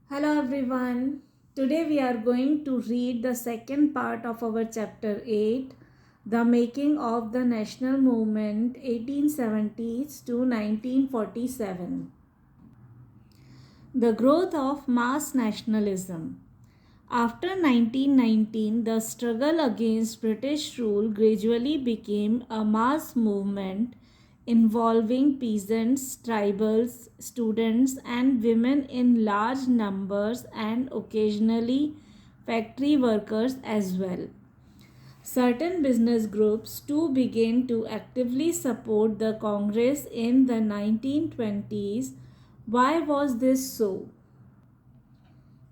Hello everyone. Today we are going to read the second part of our chapter 8, The Making of the National Movement 1870s to 1947. The growth of mass nationalism. After 1919, the struggle against British rule gradually became a mass movement involving peasants, tribals, students, and women in large numbers, and occasionally factory workers as well. Certain business groups too began to actively support the Congress in the 1920s. Why was this so?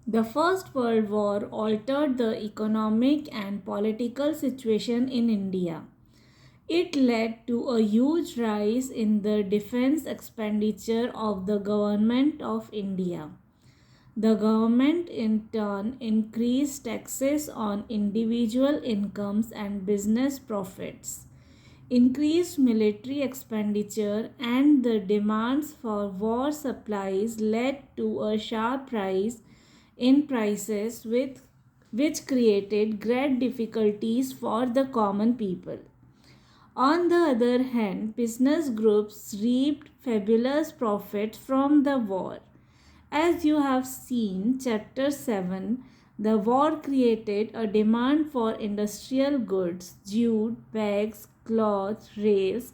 The First World War altered the economic and political situation in India. It led to a huge rise in the defense expenditure of the government of India. The government in turn increased taxes on individual incomes and business profits. Increased military expenditure and the demands for war supplies led to a sharp rise in prices which created great difficulties for the common people. On the other hand, business groups reaped fabulous profits from the war. As you have seen, Chapter 7, the war created a demand for industrial goods, jute, bags, cloth, rails,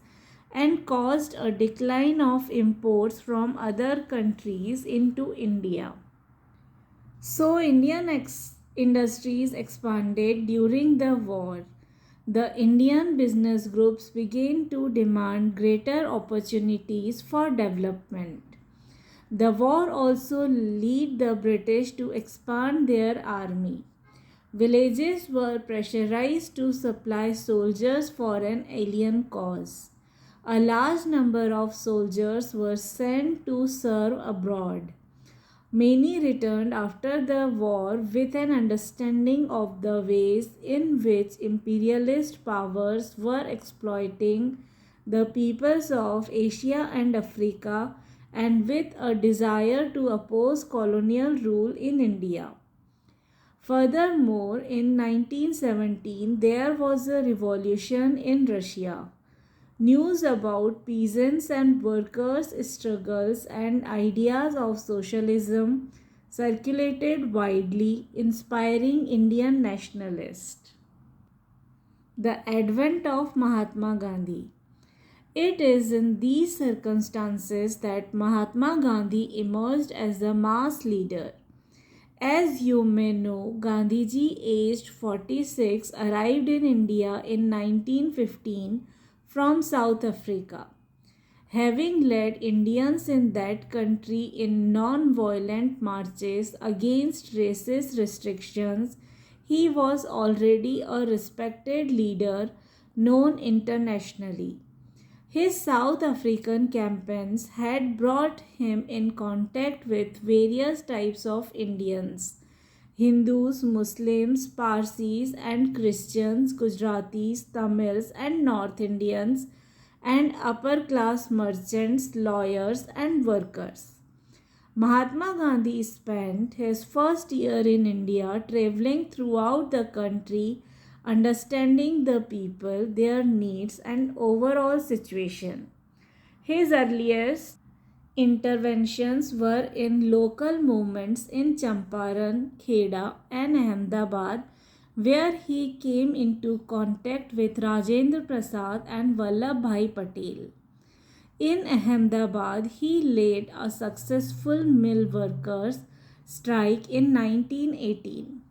and caused a decline of imports from other countries into India. So, industries expanded during the war. The Indian business groups began to demand greater opportunities for development. The war also led the British to expand their army. Villages were pressurized to supply soldiers for an alien cause. A large number of soldiers were sent to serve abroad. Many returned after the war with an understanding of the ways in which imperialist powers were exploiting the peoples of Asia and Africa, and with a desire to oppose colonial rule in India. Furthermore, in 1917, there was a revolution in Russia. News about peasants and workers' struggles and ideas of socialism circulated widely, inspiring Indian nationalists. The advent of Mahatma Gandhi. It is in these circumstances that Mahatma Gandhi emerged as a mass leader. As you may know, Gandhiji, aged 46, arrived in India in 1915 from South Africa. Having led Indians in that country in non-violent marches against racist restrictions, he was already a respected leader known internationally. His South African campaigns had brought him in contact with various types of Indians: Hindus, Muslims, Parsis, and Christians, Gujaratis, Tamils, and North Indians, and upper class merchants, lawyers, and workers. Mahatma Gandhi spent his first year in India traveling throughout the country, understanding the people, their needs, and overall situation. His earliest interventions were in local movements in Champaran, Kheda, and Ahmedabad, where he came into contact with Rajendra Prasad and Vallabhbhai Patel. In Ahmedabad, he led a successful mill workers' strike in 1918.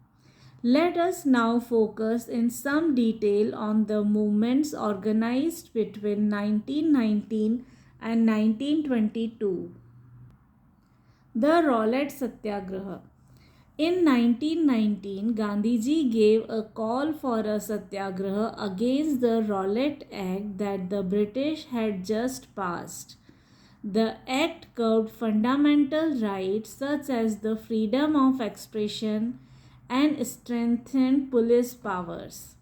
Let us now focus in some detail on the movements organized between 1919 and 1922. The Rowlatt Satyagraha. In 1919, Gandhiji gave a call for a satyagraha against the Rowlatt Act that the British had just passed. The act curbed fundamental rights such as the freedom of expression and strengthened police powers.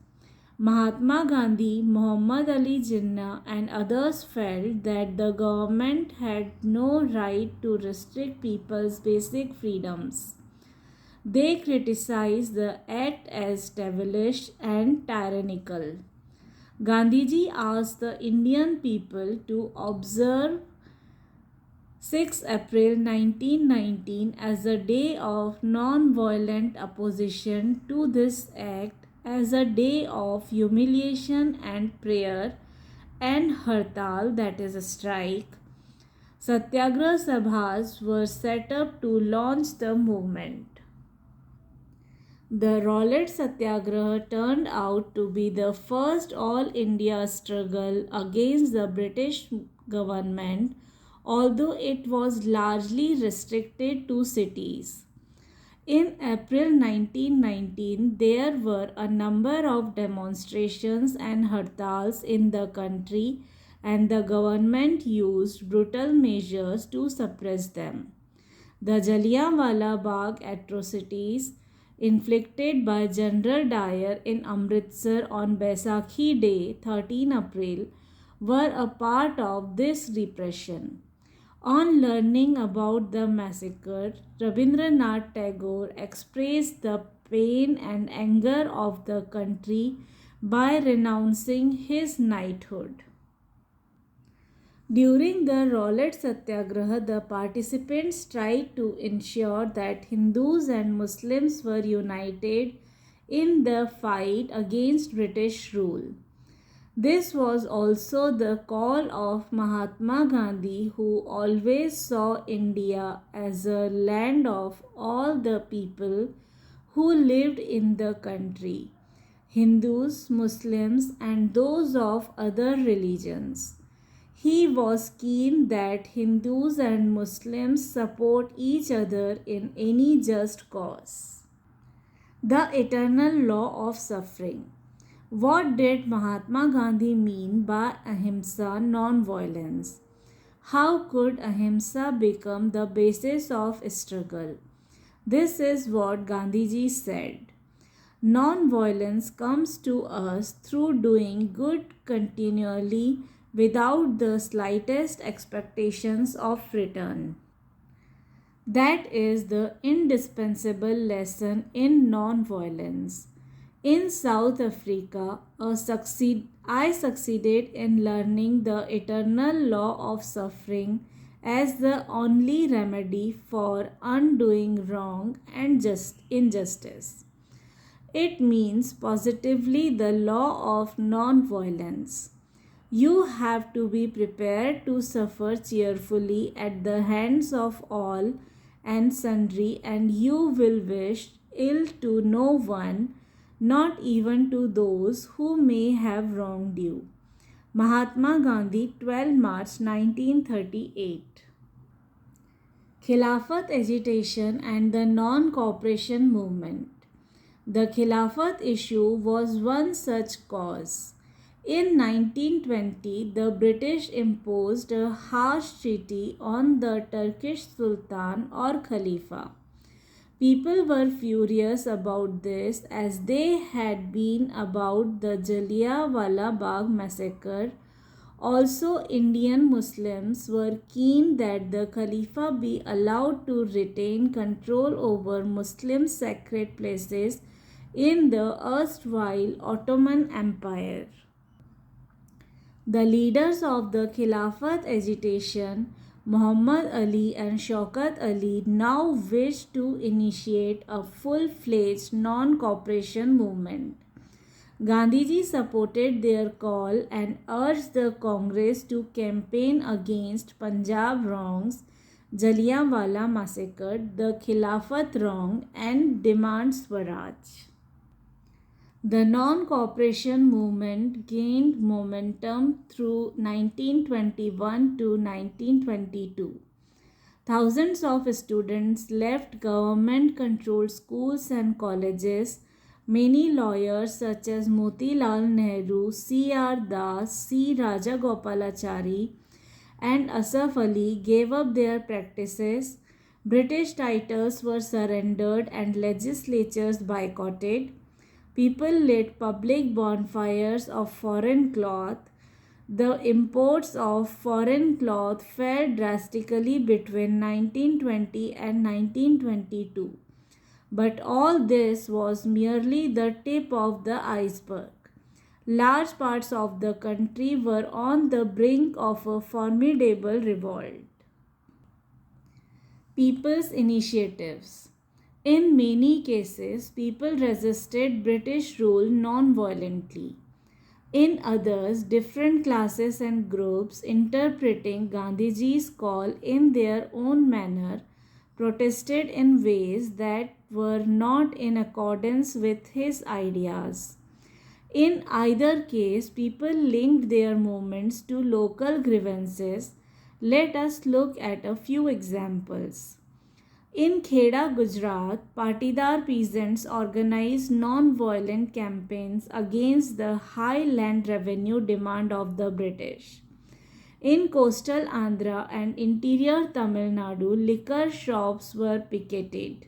Mahatma Gandhi, Muhammad Ali Jinnah, and others felt that the government had no right to restrict people's basic freedoms. They criticized the act as devilish and tyrannical. Gandhiji asked the Indian people to observe 6 April 1919 as a day of non-violent opposition to this act, as a day of humiliation and prayer, and hartal, that is a strike. Satyagraha sabhas were set up to launch the movement. The Rowlatt Satyagraha turned out to be the first all India struggle against the British government, although it was largely restricted to cities. In April 1919, there were a number of demonstrations and hartals in the country, and the government used brutal measures to suppress them. The Jallianwala Bagh atrocities inflicted by General Dyer in Amritsar on Baisakhi Day, 13 April, were a part of this repression. On learning about the massacre, Rabindranath Tagore expressed the pain and anger of the country by renouncing his knighthood. During the Rowlatt Satyagraha, the participants tried to ensure that Hindus and Muslims were united in the fight against British rule. This was also the call of Mahatma Gandhi, who always saw India as a land of all the people who lived in the country, Hindus, Muslims, and those of other religions. He was keen that Hindus and Muslims support each other in any just cause. The eternal law of suffering. What did Mahatma Gandhi mean by ahimsa, non-violence? How could ahimsa become the basis of struggle? This is what Gandhiji said. Non-violence comes to us through doing good continually without the slightest expectations of return. That is the indispensable lesson in non-violence. In South Africa, I succeeded in learning the eternal law of suffering as the only remedy for undoing wrong and injustice. It means positively the law of non-violence. You have to be prepared to suffer cheerfully at the hands of all and sundry, and you will wish ill to no one, not even to those who may have wronged you. Mahatma Gandhi, 12 March 1938. Khilafat agitation and the non-cooperation movement. The Khilafat issue was one such cause. In 1920, the British imposed a harsh treaty on the Turkish Sultan or Khalifa. People were furious about this, as they had been about the Jallianwala Bagh massacre. Also, Indian Muslims were keen that the Khalifa be allowed to retain control over Muslim sacred places in the erstwhile Ottoman Empire. The leaders of the Khilafat agitation, Muhammad Ali and Shaukat Ali, now wished to initiate a full-fledged non-cooperation movement. Gandhiji supported their call and urged the Congress to campaign against Punjab wrongs, Jallianwala massacre, the Khilafat wrong, and demand Swaraj. The non-cooperation movement gained momentum through 1921 to 1922. Thousands of students left government-controlled schools and colleges. Many lawyers such as Motilal Nehru, C.R. Das, C. Rajagopalachari, and Asaf Ali gave up their practices. British titles were surrendered and legislatures boycotted. People lit public bonfires of foreign cloth. The imports of foreign cloth fell drastically between 1920 and 1922. But all this was merely the tip of the iceberg. Large parts of the country were on the brink of a formidable revolt. People's initiatives. In many cases, people resisted British rule non-violently. In others, different classes and groups, interpreting Gandhiji's call in their own manner, protested in ways that were not in accordance with his ideas. In either case, people linked their movements to local grievances. Let us look at a few examples. In Kheda, Gujarat, Patidar peasants organized non-violent campaigns against the high land revenue demand of the British. In coastal Andhra and interior Tamil Nadu, liquor shops were picketed.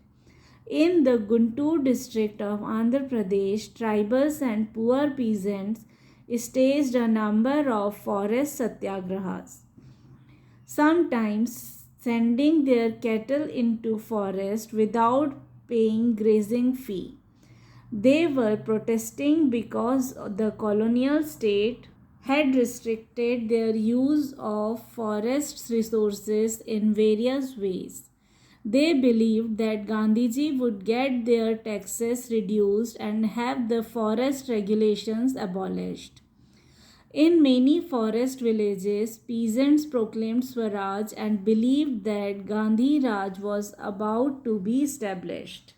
In the Guntur district of Andhra Pradesh, tribals and poor peasants staged a number of forest satyagrahas, sometimes sending their cattle into forest without paying grazing fee. They were protesting because the colonial state had restricted their use of forest resources in various ways. They believed that Gandhiji would get their taxes reduced and have the forest regulations abolished. In many forest villages, peasants proclaimed Swaraj and believed that Gandhi Raj was about to be established.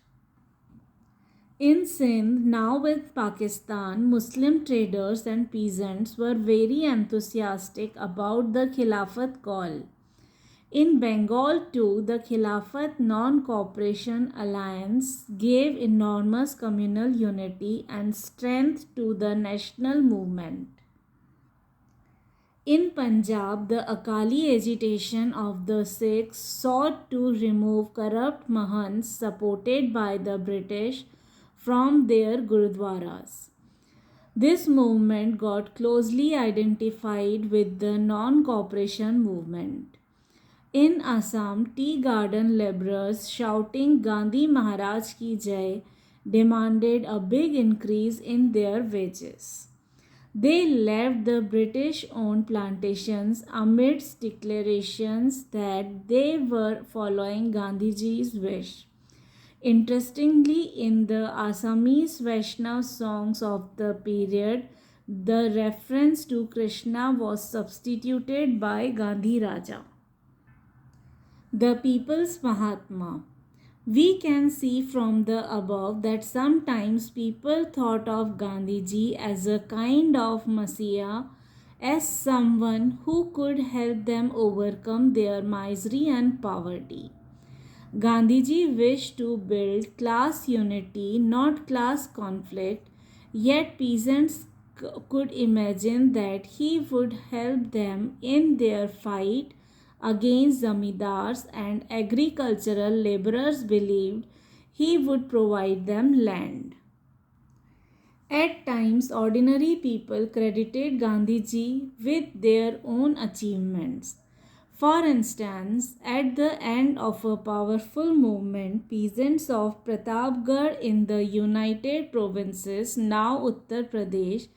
In Sindh, now with Pakistan, Muslim traders and peasants were very enthusiastic about the Khilafat call. In Bengal too, the Khilafat Non-Cooperation Alliance gave enormous communal unity and strength to the national movement. In Punjab, the Akali agitation of the Sikhs sought to remove corrupt Mahants supported by the British from their Gurudwaras. This movement got closely identified with the non-cooperation movement. In Assam, tea garden laborers shouting Gandhi Maharaj Ki Jai demanded a big increase in their wages. They left the British owned plantations amidst declarations that they were following Gandhiji's wish. Interestingly, in the Assamese Vaishnav songs of the period, the reference to Krishna was substituted by Gandhi Raja. The People's Mahatma. We can see from the above that sometimes people thought of Gandhiji as a kind of messiah, as someone who could help them overcome their misery and poverty. Gandhiji wished to build class unity, not class conflict, yet peasants could imagine that he would help them in their fight against zamindars, and agricultural laborers believed he would provide them land. At times, ordinary people credited Gandhiji with their own achievements. For instance, at the end of a powerful movement, peasants of Pratapgarh in the United Provinces, now Uttar Pradesh,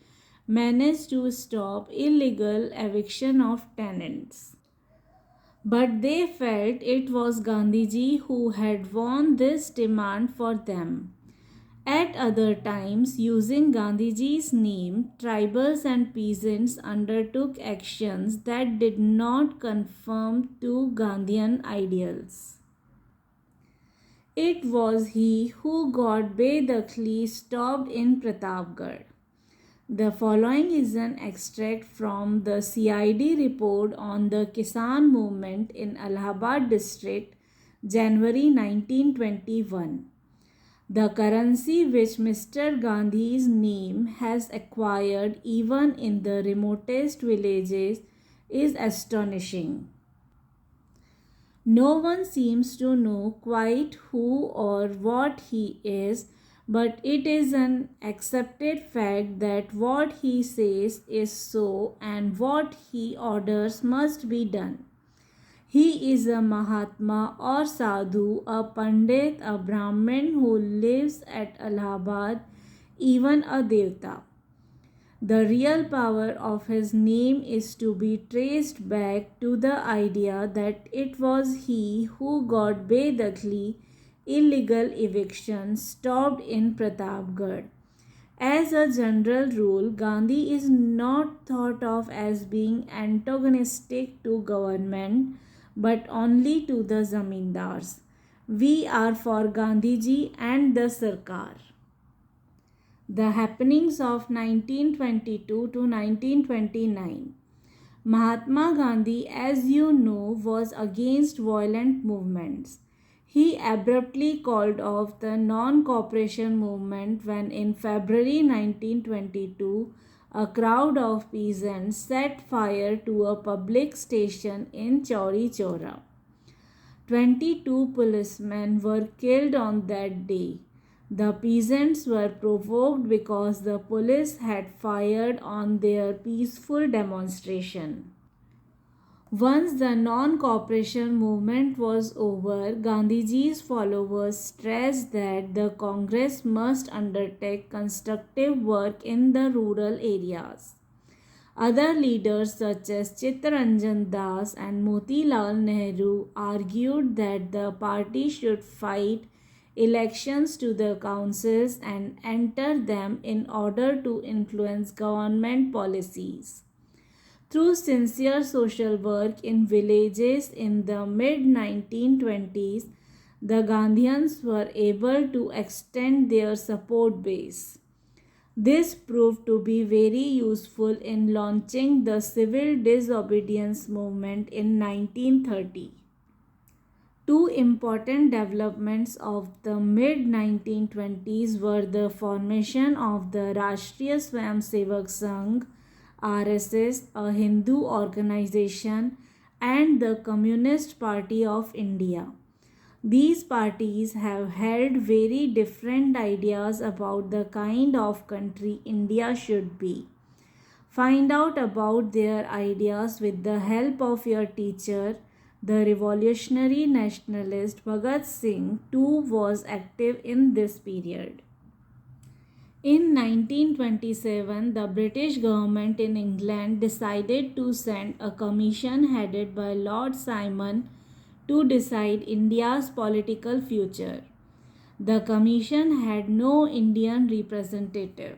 managed to stop illegal eviction of tenants. But they felt it was Gandhiji who had won this demand for them. At other times, using Gandhiji's name, tribals and peasants undertook actions that did not conform to Gandhian ideals. It was he who got Bedakhli stopped in Pratapgarh. The following is an extract from the CID report on the Kisan movement in Allahabad district, January 1921. The currency which Mr. Gandhi's name has acquired even in the remotest villages is astonishing. No one seems to know quite who or what he is, but it is an accepted fact that what he says is so and what he orders must be done. He is a Mahatma or Sadhu, a Pandit, a Brahmin who lives at Allahabad, even a Devta. The real power of his name is to be traced back to the idea that it was he who got Bedakli illegal eviction stopped in Pratapgarh. As a general rule, Gandhi is not thought of as being antagonistic to government but only to the zamindars. We are for Gandhiji and the Sarkar. The happenings of 1922 to 1929. Mahatma Gandhi, as you know, was against violent movements. He abruptly called off the non-cooperation movement when in February 1922 a crowd of peasants set fire to a public station in Chauri Chaura. 22 policemen were killed on that day. The peasants were provoked because the police had fired on their peaceful demonstration. Once the non-cooperation movement was over, Gandhiji's followers stressed that the Congress must undertake constructive work in the rural areas. Other leaders such as Chittaranjan Das and Motilal Nehru argued that the party should fight elections to the councils and enter them in order to influence government policies. Through sincere social work in villages in the mid 1920s, the Gandhians were able to extend their support base. This proved to be very useful in launching the civil disobedience movement in 1930. Two important developments of the mid 1920s were the formation of the Rashtriya Swayamsevak Sangh RSS, a Hindu organization, and the Communist Party of India. These parties have held very different ideas about the kind of country India should be. Find out about their ideas with the help of your teacher. The revolutionary nationalist Bhagat Singh too was active in this period. In 1927, the British government in England decided to send a commission headed by Lord Simon to decide India's political future. The commission had no Indian representative.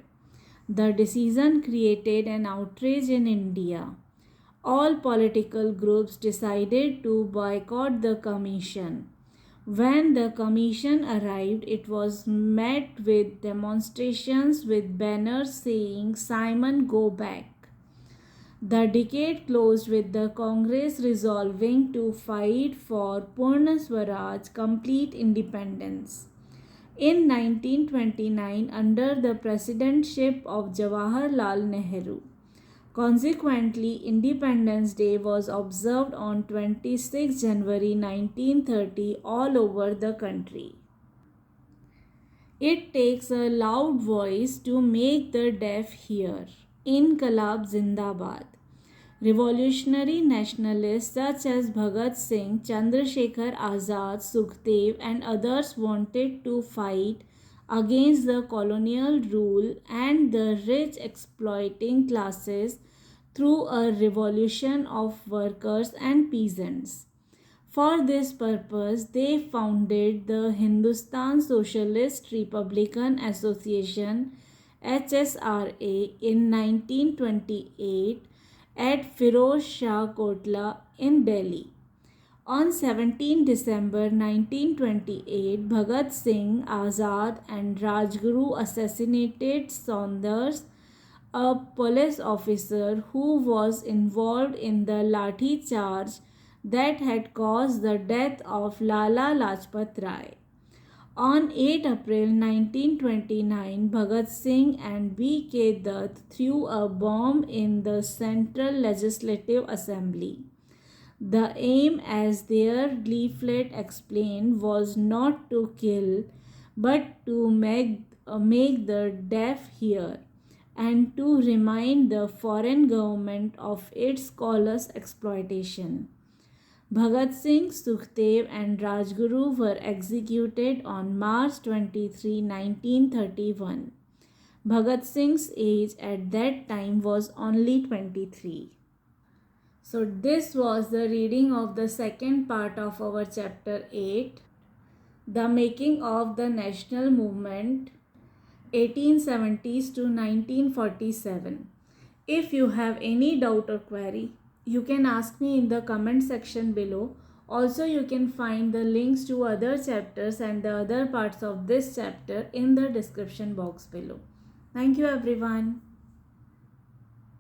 The decision created an outrage in India. All political groups decided to boycott the commission. When the commission arrived, it was met with demonstrations with banners saying, "Simon, go back." The decade closed with the Congress resolving to fight for Purna Swaraj, complete independence. In 1929, under the presidency of Jawaharlal Nehru. Consequently, Independence Day was observed on 26 January 1930 all over the country. It takes a loud voice to make the deaf hear. Inqilab Zindabad. Revolutionary nationalists such as Bhagat Singh, Chandrasekhar Azad, Sukhdev, and others wanted to fight against the colonial rule and the rich exploiting classes through a revolution of workers and peasants. For this purpose, they founded the Hindustan Socialist Republican Association HSRA in 1928 at Firoz Shah Kotla in Delhi. On 17 December 1928, Bhagat Singh, Azad and Rajguru assassinated Saunders, a police officer who was involved in the Lathi charge that had caused the death of Lala Lajpat Rai. On 8 April 1929, Bhagat Singh and B.K. Dutt threw a bomb in the Central Legislative Assembly. The aim, as their leaflet explained, was not to kill but to make make the deaf hear and to remind the foreign government of its lawless exploitation. Bhagat Singh, Sukhdev, and Rajguru were executed on March 23, 1931. Bhagat Singh's age at that time was only 23. So, this was the reading of the second part of our chapter 8, The Making of the National Movement 1870s to 1947. If you have any doubt or query, you can ask me in the comment section below. Also, you can find the links to other chapters and the other parts of this chapter in the description box below. Thank you everyone.